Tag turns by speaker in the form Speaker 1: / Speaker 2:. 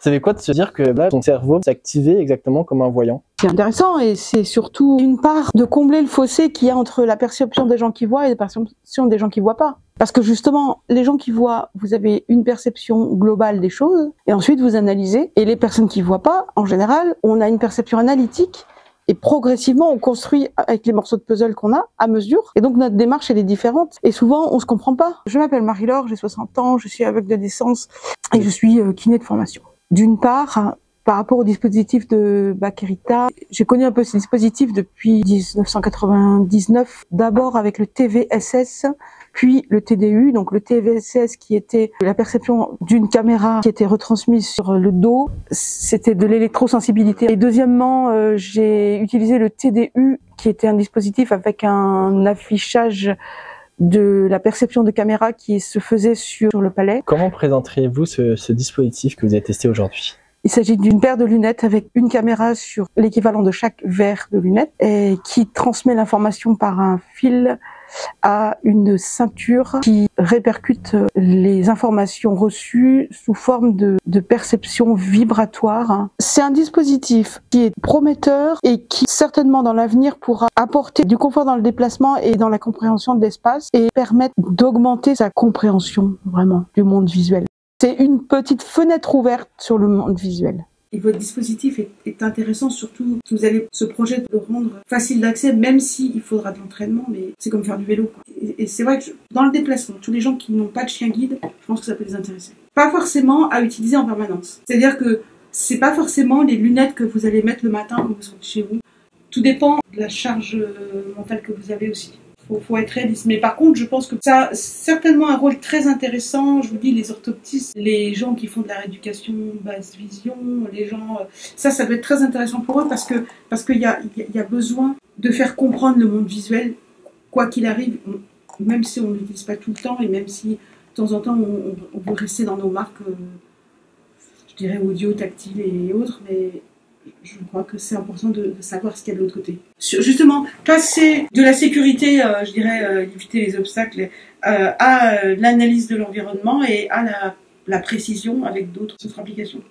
Speaker 1: Ça fait quoi de se dire que là, ton cerveau s'activait exactement comme un voyant?
Speaker 2: C'est intéressant et c'est surtout une part de combler le fossé qu'il y a entre la perception des gens qui voient et la perception des gens qui voient pas. Parce que justement, les gens qui voient, vous avez une perception globale des choses et ensuite vous analysez. Et les personnes qui voient pas, en général, on a une perception analytique et progressivement on construit avec les morceaux de puzzle qu'on a à mesure. Et donc notre démarche elle est différente et souvent on se comprend pas. Je m'appelle Marie-Laure, j'ai 60 ans, je suis aveugle de naissance et je suis kiné de formation. D'une part, par rapport au dispositif de Bakerita, j'ai connu un peu ce dispositif depuis 1999, d'abord avec le TVSS, puis le TDU, donc le TVSS qui était la perception d'une caméra qui était retransmise sur le dos, c'était de l'électrosensibilité. Et deuxièmement, j'ai utilisé le TDU qui était un dispositif avec un affichage de la perception de caméra qui se faisait sur le palais.
Speaker 1: Comment présenteriez-vous ce dispositif que vous avez testé aujourd'hui?
Speaker 2: Il s'agit d'une paire de lunettes avec une caméra sur l'équivalent de chaque verre de lunettes et qui transmet l'information par un fil à une ceinture qui répercute les informations reçues sous forme de perception vibratoire. C'est un dispositif qui est prometteur et qui certainement dans l'avenir pourra apporter du confort dans le déplacement et dans la compréhension de l'espace et permettre d'augmenter sa compréhension vraiment du monde visuel. C'est une petite fenêtre ouverte sur le monde visuel.
Speaker 3: Et votre dispositif est intéressant, surtout que vous avez ce projet de le rendre facile d'accès, même s'il faudra de l'entraînement, mais c'est comme faire du vélo, quoi. Et c'est vrai que dans le déplacement, tous les gens qui n'ont pas de chien guide, je pense que ça peut les intéresser. Pas forcément à utiliser en permanence. C'est-à-dire que c'est pas forcément les lunettes que vous allez mettre le matin quand vous sortez chez vous. Tout dépend de la charge mentale que vous avez aussi. Faut être réaliste. Mais par contre, je pense que ça a certainement un rôle très intéressant. Je vous dis, les orthoptistes, les gens qui font de la rééducation basse vision, les gens, ça doit être très intéressant pour eux parce qu'il y a besoin de faire comprendre le monde visuel, quoi qu'il arrive, même si on ne l'utilise pas tout le temps et même si de temps en temps on veut rester dans nos marques, je dirais audio, tactile et autres, mais je crois que c'est important de savoir ce qu'il y a de l'autre côté. Justement, passer de la sécurité, je dirais, éviter les obstacles, à l'analyse de l'environnement et à la précision avec d'autres applications.